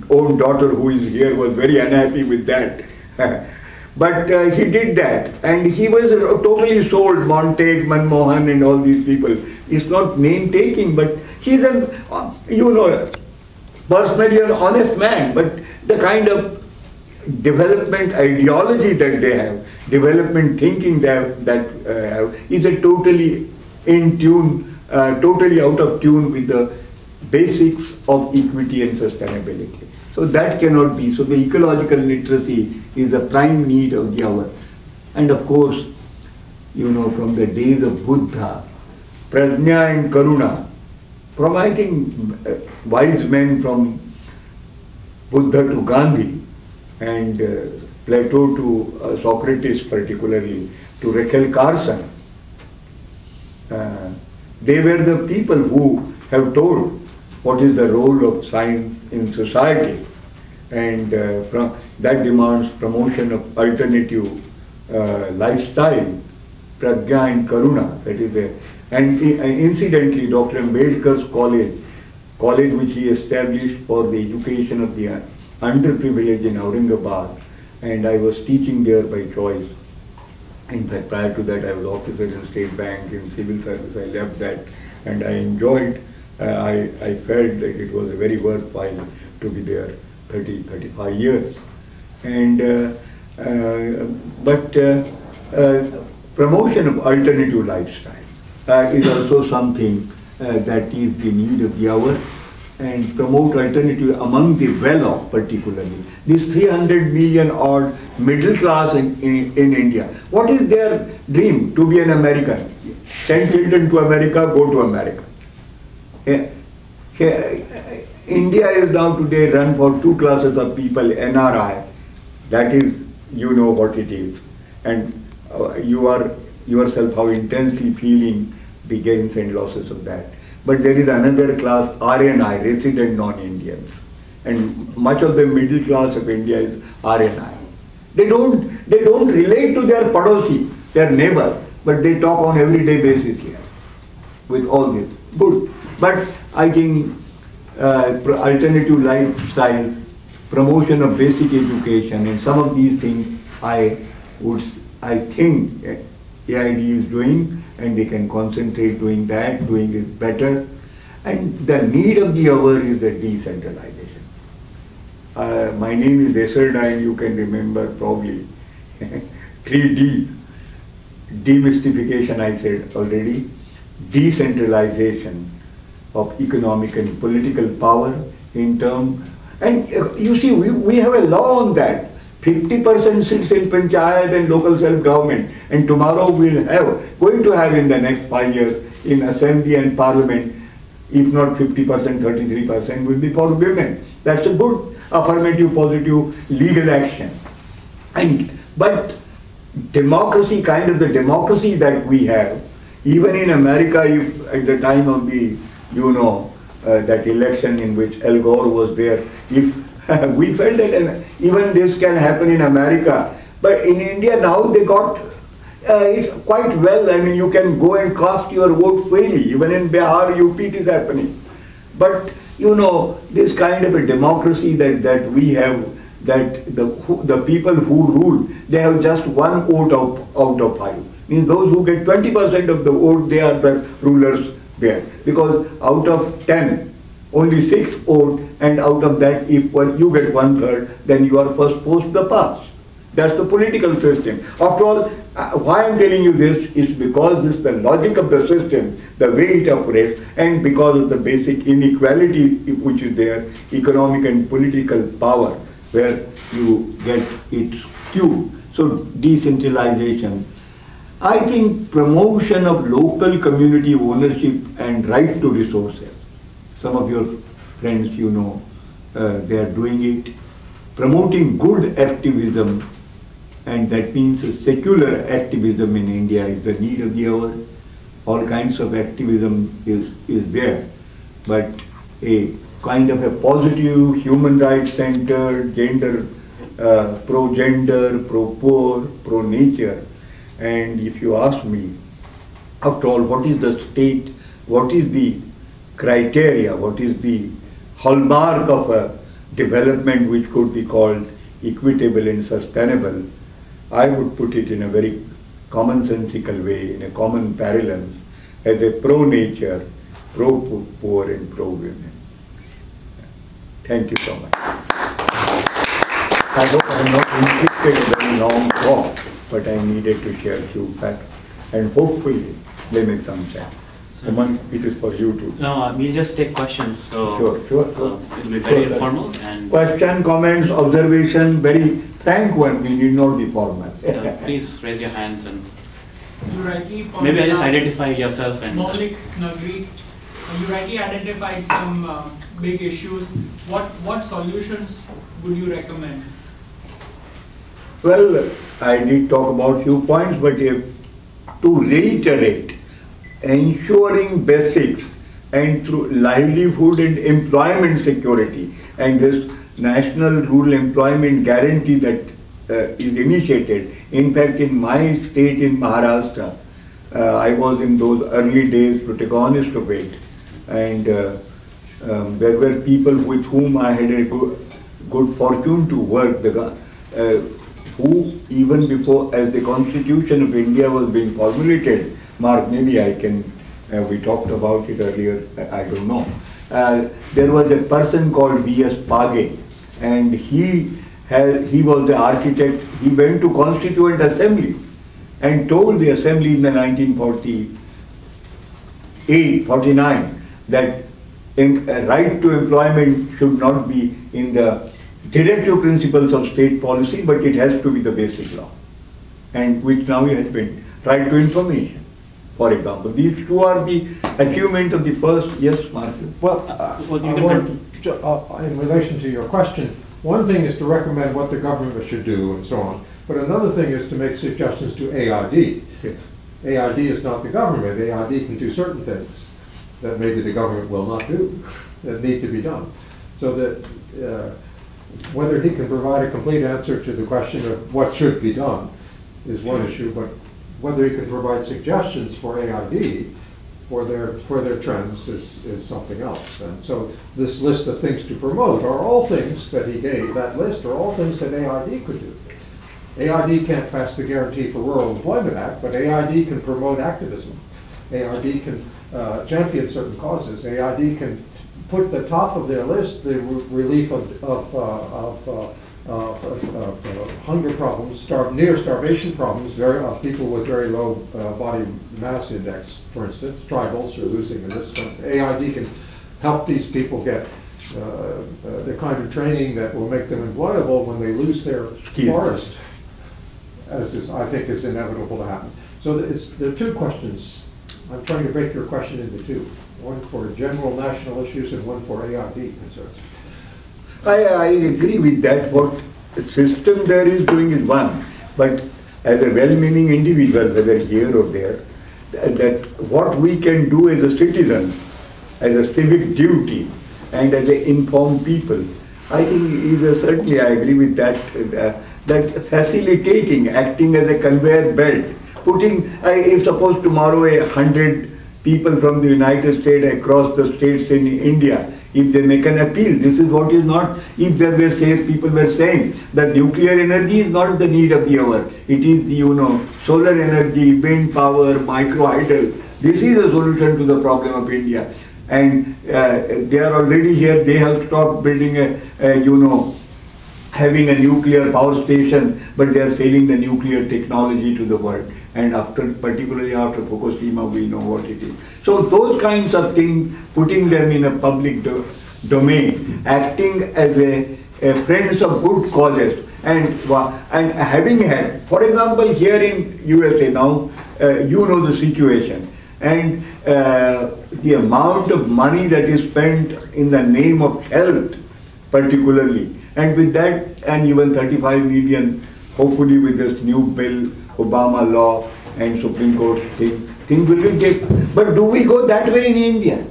own daughter who is here was very unhappy with that. But he did that, and he was totally sold, Montague, Manmohan and all these people. It's not name taking, but he's a, you know, personally an honest man, but the kind of development ideology that they have, development thinking that have, is a totally in tune, totally out of tune with the basics of equity and sustainability. So that cannot be. So the ecological literacy is a prime need of the hour. And of course, you know, from the days of Buddha, Prajna and Karuna, from, I think, wise men from Buddha to Gandhi, and Plato to Socrates, particularly to Rachel Carson. They were the people who have told what is the role of science in society, and that demands promotion of alternative lifestyle, prajna and karuna. That is and incidentally, Dr. Ambedkar's college which he established for the education of the underprivileged in Aurangabad, and I was teaching there by choice. In fact, prior to that, I was officer in State Bank, in civil service. I left that, and I enjoyed. I felt that it was very worthwhile to be there 35 years. And promotion of alternative lifestyle is also something that is the need of the hour, and promote alternative among the well-off particularly. This 300 million odd middle class in India, what is their dream? To be an American. Send children to America, go to America. India is now today run for two classes of people, NRI, that is, you know what it is. And you are yourself how intensely feeling the gains and losses of that. But there is another class, RNI, resident non-Indians. And much of the middle class of India is RNI. They don't relate to their padosi, their neighbor, but they talk on everyday basis here with all this. Good. But I think alternative lifestyles, promotion of basic education, and some of these things I think AID is doing, and they can concentrate doing that, doing it better. And the need of the hour is a decentralization. My name is Desarda, and you can remember probably 3 Ds. Demystification, I said already. Decentralization of economic and political power in terms, and you see, we have a law on that. 50% sits in panchayat and local self-government, and tomorrow we'll going to have in the next 5 years in assembly and parliament, if not 50%, 33% will be for women. That's a good affirmative, positive legal action. But democracy, kind of the democracy that we have, even in America, if at the time of the, that election in which Al Gore was there, if we felt that even this can happen in America, but in India now they got it quite well. I mean, you can go and cast your vote freely. Even in Bihar, UP it is happening. But this kind of a democracy that we have, that the people who rule, they have just 1 vote out of 5. Means those who get 20% of the vote, they are the rulers there. Because out of 10, only 6 vote, and out of that, if you get 1/3, then you are first post the pass. That's the political system. After all, why I'm telling you this is because this is the logic of the system, the way it operates, and because of the basic inequality which is there, economic and political power, where you get it skewed. So decentralization. I think promotion of local community ownership and right to resources. Some of your friends, they are doing it. Promoting good activism, and that means secular activism in India is the need of the hour. All kinds of activism is there, but a kind of a positive, human rights centered, pro-gender, pro-poor, pro-nature. And if you ask me, after all, what is the state, what is the criteria, what is the hallmark of a development which could be called equitable and sustainable, I would put it in a very commonsensical way, in a common parallels, as a pro-nature, pro-poor and pro-women. Thank you so much. I hope I am not inflicted a very long talk, but I needed to share a few facts, and hopefully they make some sense. It is for you to. No, we'll just take questions. So sure. It'll be very informal. And question, comments, observation, very frank one. We need not be formal. Please raise your hands and you rightly maybe I just identify yourself and. Maulik Nagri, You rightly identified some big issues. What solutions would you recommend? Well, I did talk about few points, but to reiterate, ensuring basics and through livelihood and employment security, and this National Rural Employment Guarantee that is initiated. In fact, in my state in Maharashtra, I was in those early days protagonist of it, and there were people with whom I had a good fortune to work, who even before, as the Constitution of India was being formulated, Mark, maybe I can, we talked about it earlier, I don't know. There was a person called V.S. Page, and he was the architect. He went to Constituent Assembly and told the Assembly in the 1948-49 that right to employment should not be in the directive principles of state policy, but it has to be the basic law, and which now has been right to information, for example. These two are the achievement of the first. Yes, Marshall. Well, in relation to your question, one thing is to recommend what the government should do and so on, but another thing is to make suggestions to AID. Yes. AID is not the government. AID can do certain things that maybe the government will not do, that need to be done. So that whether he can provide a complete answer to the question of what should be done is one issue, but whether he can provide suggestions for AID for their trends is something else. And so this list of things to promote are all things that he gave. That list are all things that AID could do. AID can't pass the Guarantee for Rural Employment Act, but AID can promote activism. AID can champion certain causes. AID can put at the top of their list the relief of hunger problems, near starvation problems, of people with very low body mass index, for instance, tribals are losing in this. AID can help these people get the kind of training that will make them employable when they lose their forest, as I think is inevitable to happen. So there are two questions. I'm trying to break your question into two. One for general national issues and one for AID concerns. I agree with that. What the system there is doing is one, but as a well-meaning individual, whether here or there, that what we can do as a citizen, as a civic duty, and as an informed people, I think is certainly I agree with that. That facilitating, acting as a conveyor belt, if suppose tomorrow 100 people from the United States across the states in India, if they make an appeal, this is what is not, if there were people were saying that nuclear energy is not the need of the hour, it is solar energy, wind power, micro hydel. This is a solution to the problem of India, and they are already here. They have stopped building having a nuclear power station, but they are selling the nuclear technology to the world. And particularly after Fukushima, we know what it is. So those kinds of things, putting them in a public domain, acting as a friends of good causes, and having had, for example, here in USA now, you know the situation, and the amount of money that is spent in the name of health, particularly, and with that, and even 35 million, hopefully with this new bill, Obama law and Supreme Court thing will be taken. But do we go that way in India?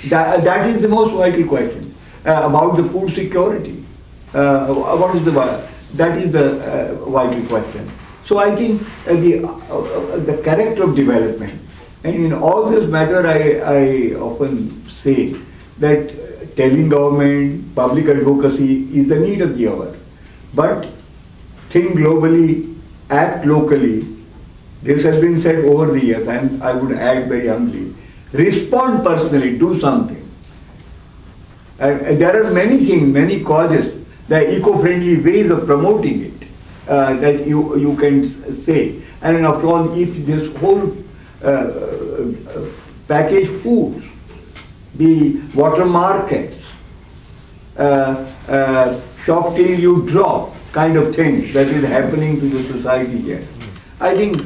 That is the most vital question about the food security. That is the vital question. So I think the character of development, and in all this matter, I often say that telling government, public advocacy is the need of the hour. But think globally, act locally. This has been said over the years, and I would add very humbly, respond personally, do something. There are many things, many causes, the eco-friendly ways of promoting it that you can say. And after all, if this whole packaged foods, the water markets, shop till you drop kind of thing that is happening to the society here. I think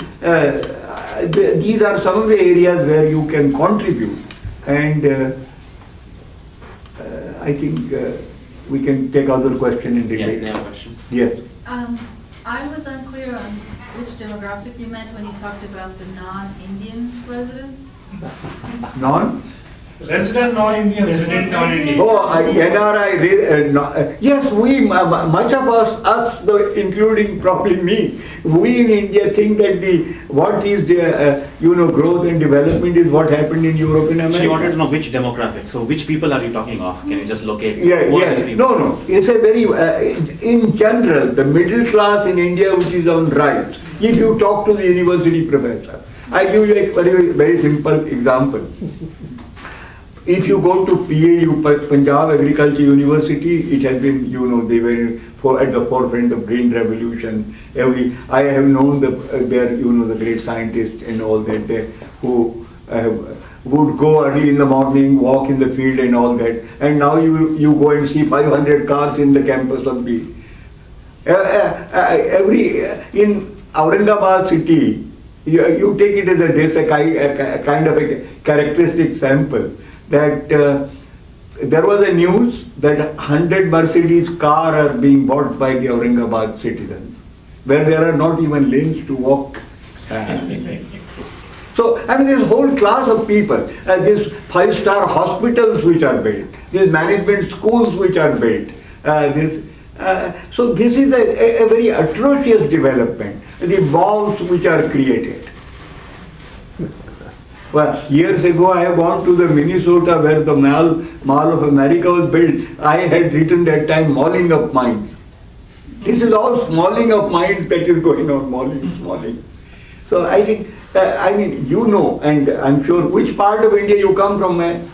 these are some of the areas where you can contribute And I think we can take other question in debate. Yeah, question. Yes. I was unclear on which demographic you meant when you talked about the non-Indian residents. Non? Resident non-Indian, resident non-Indian. Oh, NRI, yes, we, much of us, including probably me, we in India think that what is the, growth and development is what happened in Europe and America. She wanted to know which demographic. So which people are you talking of? Can you just locate? Yes. No. It's a very, in general, the middle class in India which is on right. If you talk to the university professor, I give you a very simple example. If you go to PAU, Punjab Agriculture University, it has been, they were at the forefront of Green Revolution. I have known the great scientists and all that, who would go early in the morning, walk in the field and all that. And now you go and see 500 cars in the campus of the, in Aurangabad city, you take it as a kind of a characteristic sample. That there was a news that 100 Mercedes cars are being bought by the Aurangabad citizens, where there are not even lanes to walk. So, I mean, this whole class of people, these 5-star hospitals which are built, these management schools which are built, so this is a very atrocious development, the malls which are created. Well, years ago I have gone to the Minnesota where the Mall of America was built. I had written that time malling of minds. This is all smalling of minds that is going on, smalling. So I think, and I'm sure, which part of India you come from, man?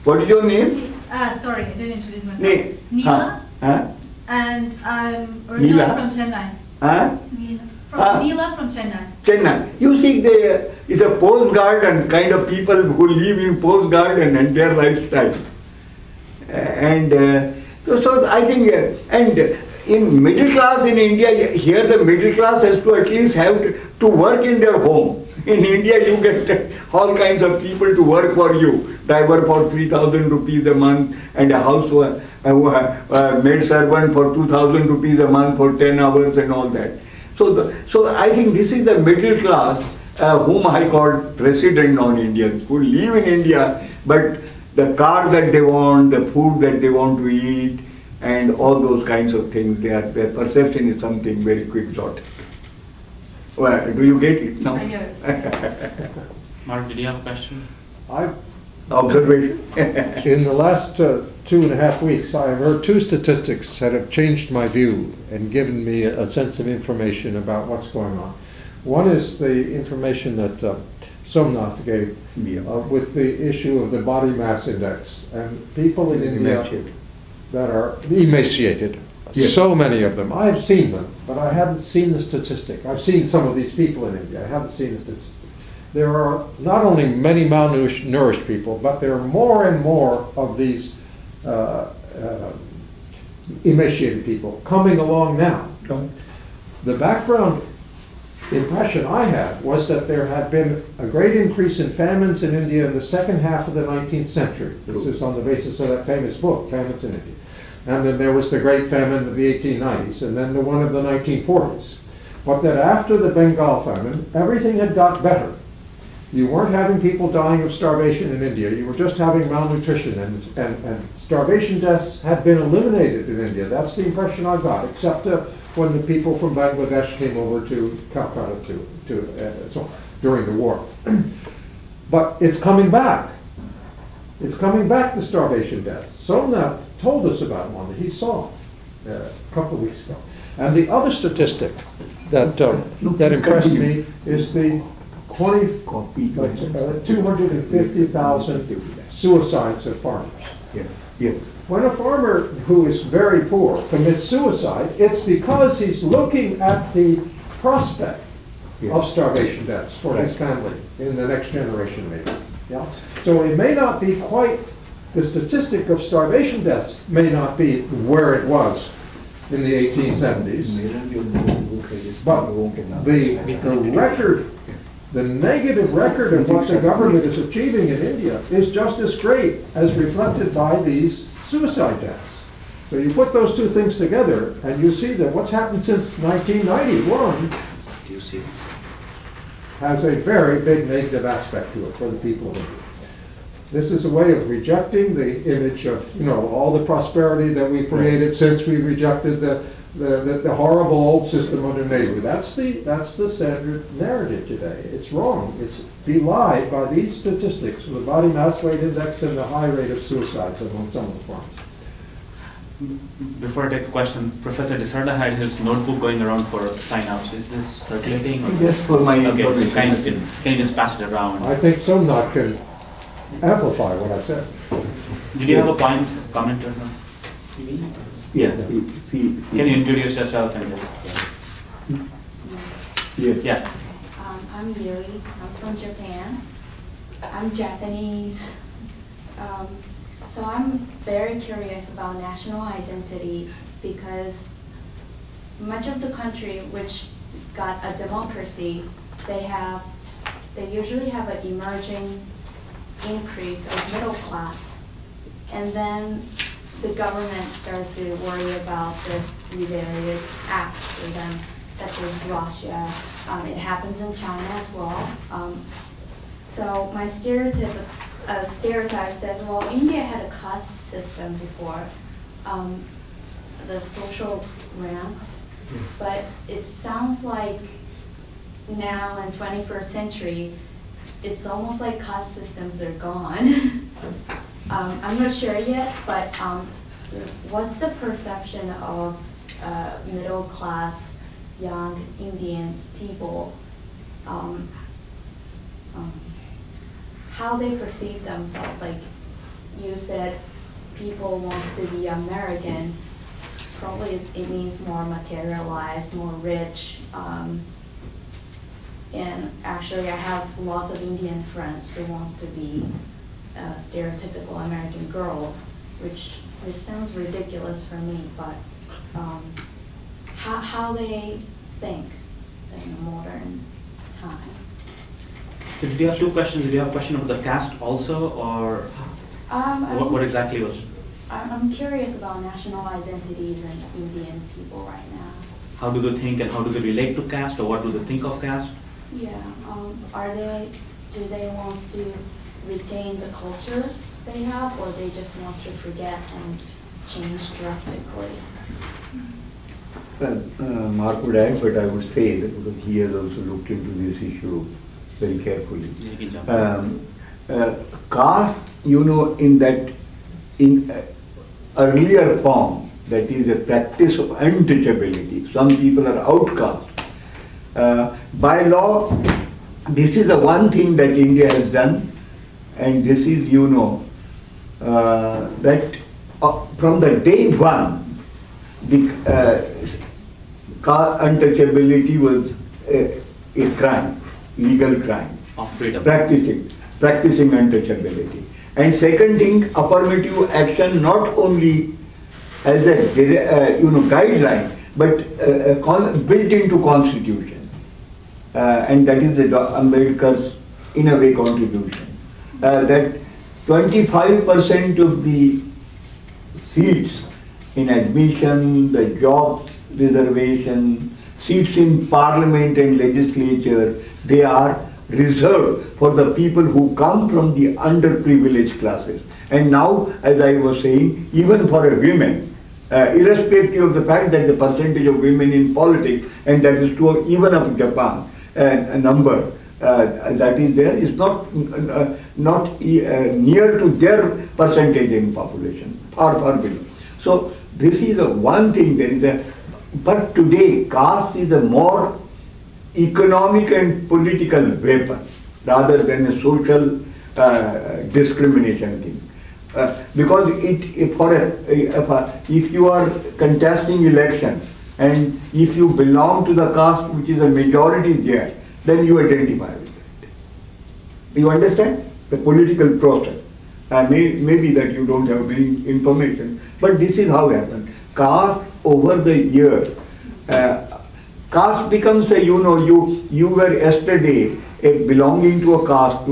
What is your name? Sorry, I didn't introduce myself. Neela. Neela. And I'm originally from Chennai. Neela from Chennai. Chennai. You see, it's a post garden kind of people who live in post garden and their lifestyle. So I think, and in middle class in India, here the middle class has to at least have to work in their home. In India, you get all kinds of people to work for you. Driver for 3,000 rupees a month and a house maid servant for 2,000 rupees a month for 10 hours and all that. So I think this is the middle class whom I call resident non-Indians, who live in India, but the car that they want, the food that they want to eat, and all those kinds of things, their perception is something very quixotic. Well, do you get it now? I get it. Mark, did you have a question? Observation. In the last 2.5 weeks, I have heard 2 statistics that have changed my view and given me a sense of information about what's going on. One is the information that Somnath gave with the issue of the body mass index, and people in India that are emaciated. Yes. So many of them. I've seen them, but I haven't seen the statistic. I've seen some of these people in India. I haven't seen the statistic. There are not only many malnourished people, but there are more and more of these emaciated people coming along now. The background impression I had was that there had been a great increase in famines in India in the second half of the 19th century. This is on the basis of that famous book, Famines in India. And then there was the Great Famine of the 1890s, and then the one of the 1940s. But that after the Bengal famine, everything had got better. You weren't having people dying of starvation in India. You were just having malnutrition, and starvation deaths had been eliminated in India. That's the impression I got, except when the people from Bangladesh came over to Calcutta during the war. But it's coming back. It's coming back, the starvation deaths. Somnath told us about one that he saw a couple of weeks ago. And the other statistic that impressed me is the 250,000 suicides of farmers. Yes. When a farmer who is very poor commits suicide, it's because he's looking at the prospect of starvation deaths for his family in the next generation, maybe. Yeah. So it may not be quite, the statistic of starvation deaths may not be where it was in the 1870s, but the record The negative record of what the government is achieving in India is just as great as reflected by these suicide deaths. So you put those two things together and you see that what's happened since 1991 Do you see? has a very big negative aspect to it for the people of India. This is a way of rejecting the image of, all the prosperity that we created since we rejected the horrible old system under Nehru. That's the standard narrative today. It's wrong. It's belied by these statistics, the body mass weight index and the high rate of suicides among some of the farmers. Before I take the question, Professor Desarda had his notebook going around for sign-ups. Is this circulating? Just for my Okay, information. can you just pass it around? I think Somnath can amplify what I said. Did you have a point, comment or something? Yes, see. Can you introduce yourself and just? Yes. Yeah. I'm Yuri. I'm from Japan. I'm Japanese. So I'm very curious about national identities because much of the country which got a democracy, they usually have an emerging increase of middle class. And then the government starts to worry about the various acts for them, such as Russia. It happens in China as well. So my stereotype says, well, India had a caste system before, the social ranks, but it sounds like now in 21st century, it's almost like caste systems are gone. I'm not sure yet, but what's the perception of middle class young Indians people, how they perceive themselves? Like you said, people wants to be American. Probably it means more materialized, more rich. And actually I have lots of Indian friends who wants to be stereotypical American girls, which sounds ridiculous for me, but how they think in a modern time. So did you have two questions? Did you have a question about the caste also, or what exactly was? I'm curious about national identities in Indian people right now. How do they think and how do they relate to caste, or what do they think of caste? Yeah, do they want to retain the culture they have, or they just want to forget and change drastically? Mark would add, but I would say that because he has also looked into this issue very carefully. Caste, in earlier form, that is a practice of untouchability. Some people are outcast. By law, this is the one thing that India has done, and this is, that from the day one, the untouchability was a crime, legal crime. Of freedom. Practicing untouchability. And second thing, affirmative action not only as a guideline, but built into constitution. And that is the Ambedkar's, in a way, contribution. That 25% of the seats in admission, the jobs reservation, seats in parliament and legislature, they are reserved for the people who come from the underprivileged classes. And now, as I was saying, even for a women, irrespective of the fact that the percentage of women in politics, and that is true even of Japan, a number that is there is not near to their percentage in population, far below. So this is one thing. But today caste is a more economic and political weapon rather than a social discrimination thing. Because if you are contesting election and if you belong to the caste which is a majority there, then you identify with it. You understand the political process? Maybe that you don't have any information, but this is how it happened. Caste over the years, caste becomes a, you were yesterday belonging to a caste,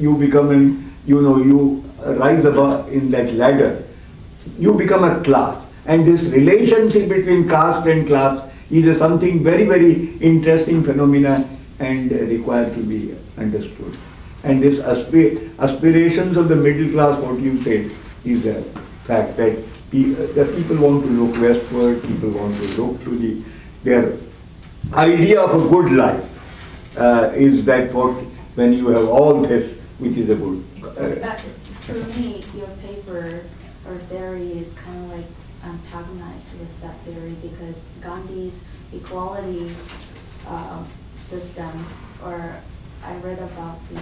you become you rise above in that ladder, you become a class. And this relationship between caste and class is something very, very interesting phenomena and required to be understood. And this aspirations of the middle class, what you said, is a fact that the people want to look westward, people want to look to their idea of a good life. Is that what, when you have all this, which is a good... For me, your paper or theory is kind of like antagonized with that theory, because Gandhi's equality system, or I read about the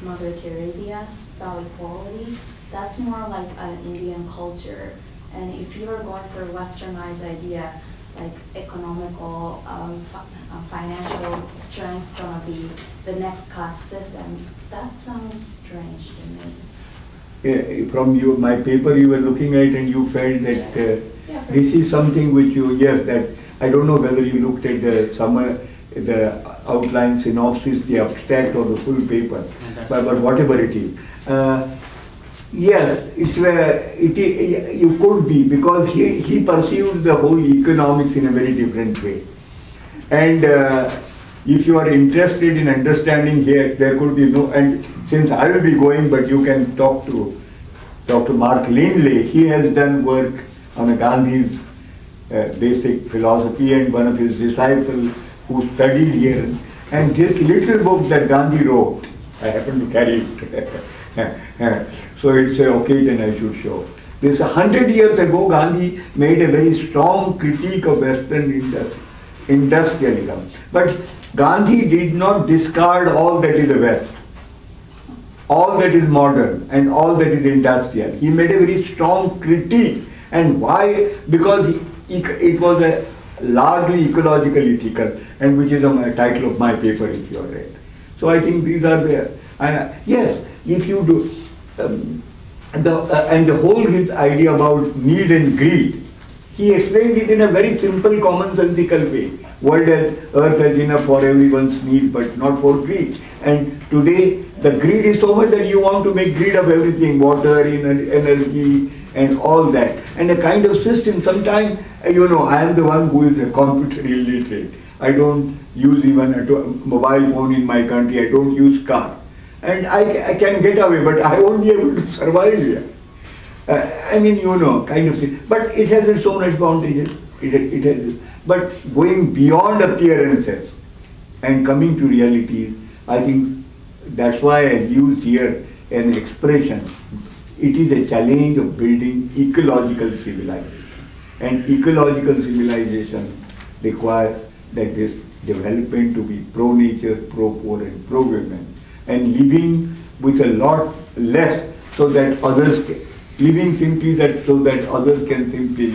Mother Teresa about equality, that's more like an Indian culture. And if you are going for a westernized idea, like economical, financial strength gonna be the next caste system, that sounds strange to me. Yeah, from my paper you were looking at and you felt that this is something which you, yes, that I don't know whether you looked at the outline synopsis, the abstract or the full paper, but whatever it is. Yes, you could be, because he perceived the whole economics in a very different way. And if you are interested in understanding here, there could be no, and since I will be going, but you can talk to Dr. Mark Lindley. He has done work on Gandhi's basic philosophy, and one of his disciples who studied here. And this little book that Gandhi wrote, I happen to carry it. So it's an occasion I should show. This 100 years ago, Gandhi made a very strong critique of Western industrialism. But Gandhi did not discard all that is the West, all that is modern and all that is industrial. He made a very strong critique. And why? Because it was a largely ecological ethical, and which is the title of my paper if you have read. So I think these are the, yes, if you do, and the whole his idea about need and greed, he explained it in a very simple, commonsensical way. Earth has enough for everyone's need, but not for greed. And today, the greed is so much that you want to make greed of everything, water, energy, and all that. And a kind of system, sometimes, I am the one who is a computer illiterate. I don't use even a mobile phone in my country, I don't use car. And I can get away, but I won't be able to survive here. Kind of thing. But it has its own advantages. It has. But going beyond appearances and coming to realities, I think that's why I used here an expression. It is a challenge of building ecological civilization. And ecological civilization requires that this development to be pro-nature, pro-poor and pro-women, and living with a lot less so that others can, living simply so that others can simply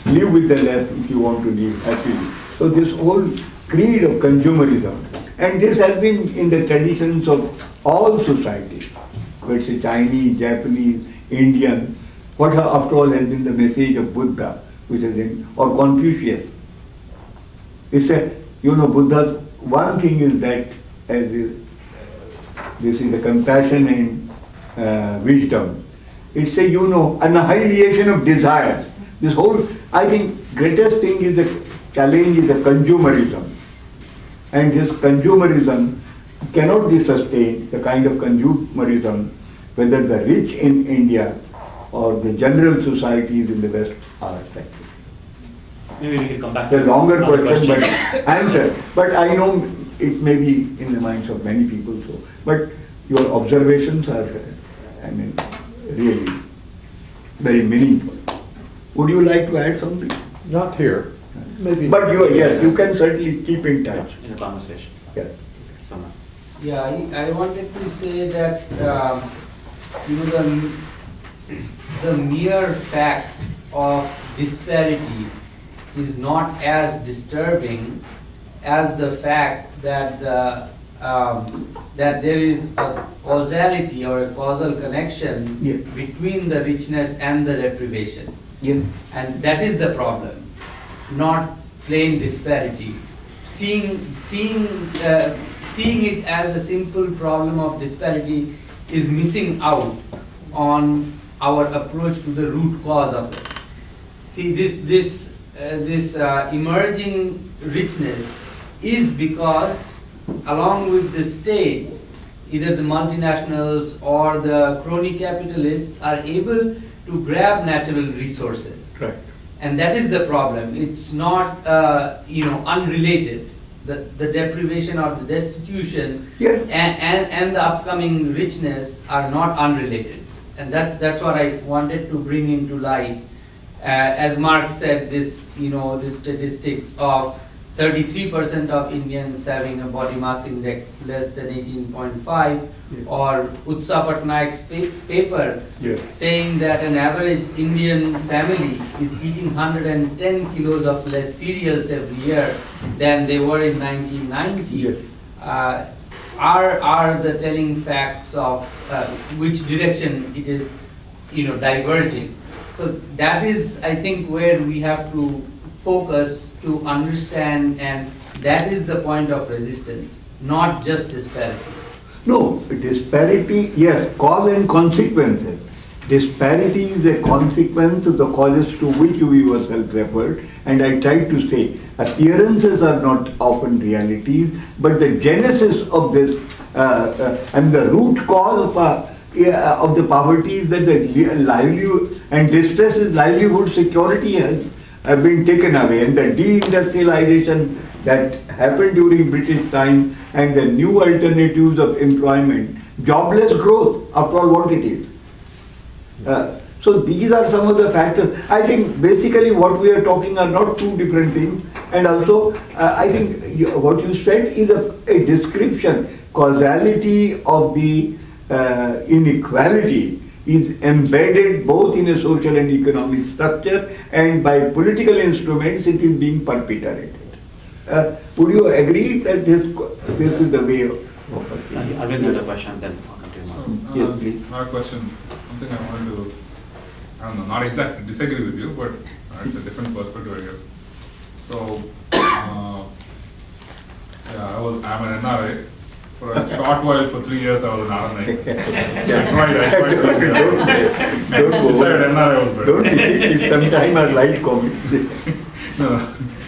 live with the less if you want to live happily. So this whole creed of consumerism, and this has been in the traditions of all societies, whether it's Chinese, Japanese, Indian, what after all has been the message of Buddha, which is in, or Confucius. It's Buddha's one thing is that this is the compassion and wisdom. It's a annihilation of desires. This whole, I think, greatest thing is the challenge is the consumerism, and this consumerism cannot be sustained. The kind of consumerism, whether the rich in India or the general societies in the West are affected. Maybe we can come back to the longer question, but answer. But I know it may be in the minds of many people. So, but your observations are, really very meaningful. Would you like to add something? Not here. Maybe. But yes, you can certainly keep in touch. In a conversation. Yes. Yeah, I wanted to say that the mere fact of disparity is not as disturbing as the fact that that there is a causality or a causal connection between the richness and the deprivation. And that is the problem, not plain disparity. seeing it as a simple problem of disparity is missing out on our approach to the root cause of it. See, this emerging richness is because, along with the state, either the multinationals or the crony capitalists are able to grab natural resources. Right. And that is the problem. It's not, unrelated. The deprivation or the destitution Yes. and the upcoming richness are not unrelated. And that's what I wanted to bring into light. As Mark said, this statistics of 33% of Indians having a body mass index less than 18.5, yes. or Utsa Patnaik's paper Yes. saying that an average Indian family is eating 110 kilos of less cereals every year than they were in 1990. Yes. Are the telling facts of which direction it is, diverging. So that is, I think, where we have to focus to understand, and that is the point of resistance, not just disparity. No, disparity, yes, cause and consequences. Disparity is a consequence of the causes to which you yourself referred, and I tried to say appearances are not often realities, but the genesis of this and the root cause of the poverty is that the livelihood and distress is livelihood security has been taken away, and the deindustrialization that happened during British time and the new alternatives of employment, jobless growth, after all what it is. So these are some of the factors. I think basically what we are talking are not two different things, and also I think what you said is a description. Causality of the inequality is embedded both in a social and economic structure, and by political instruments it is being perpetrated. Would you agree that this is the way of perceiving? Arvind had a question, then I'll continue. Yes, please. Not a question, something I wanted to, I don't know, not exactly disagree with you, but it's a different perspective, I guess. So, I'm an NRI. For a short while, for 3 years, I was an RNI. I tried. Don't decided NRI was better. Don't it sometimes are light comments. No.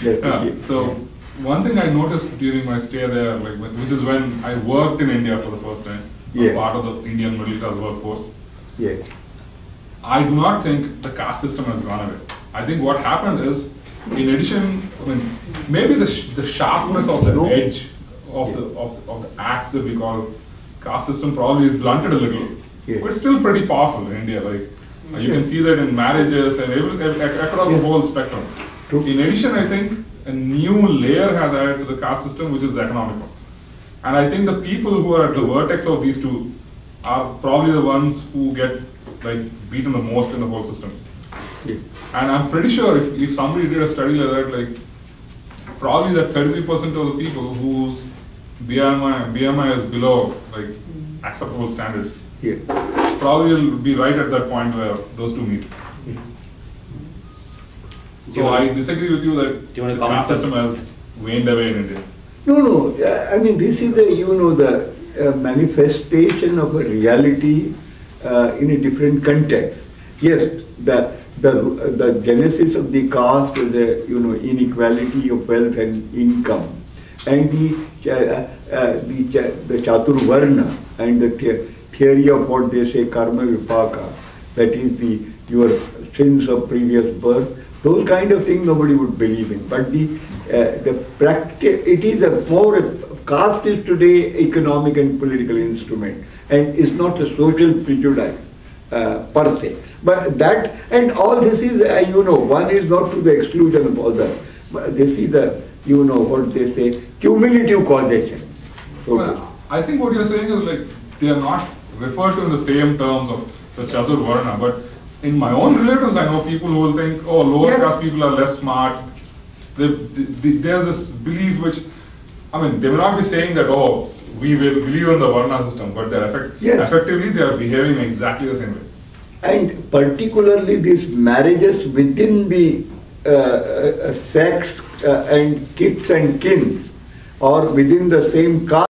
Yes, Yeah. okay. So, one thing I noticed during my stay there, which is when I worked in India for the first time, as part of the Indian middle class workforce. Yes. I do not think the caste system has gone away. I think what happened is, in addition, maybe the sharpness of the edge of the axe that we call caste system probably is blunted a little, but it's still pretty powerful in India. You can see that in marriages and across the whole spectrum. True. In addition, I think a new layer has added to the caste system, which is the economic one. And I think the people who are at the vertex of these two are probably the ones who get beaten the most in the whole system. Yeah. And I'm pretty sure if somebody did a study like that, probably that 33% of the people whose BMI is below acceptable standards, probably will be right at that point where those two meet. So I disagree with you that the caste system has waned away in India. No. I mean, this is the manifestation of a reality in a different context. Yes, the genesis of the caste is the inequality of wealth and income, and the Chatur Varna and the theory of what they say karma vipaka, that is your sins of previous birth. Those kind of things nobody would believe in. But it is a more, caste is today economic and political instrument, and is not a social prejudice per se. But that, and all this is, one is not to the exclusion of others. But this is what they say, cumulative causation. Well, I think what you're saying is they are not referred to in the same terms of the Chatur Varna, but in my own relatives, I know people who will think, lower caste people are less smart. There's this belief which, they may not be saying that, we will believe in the Varna system, but effectively they are behaving exactly the same way. And particularly these marriages within the sects and kiths and kins or within the same caste.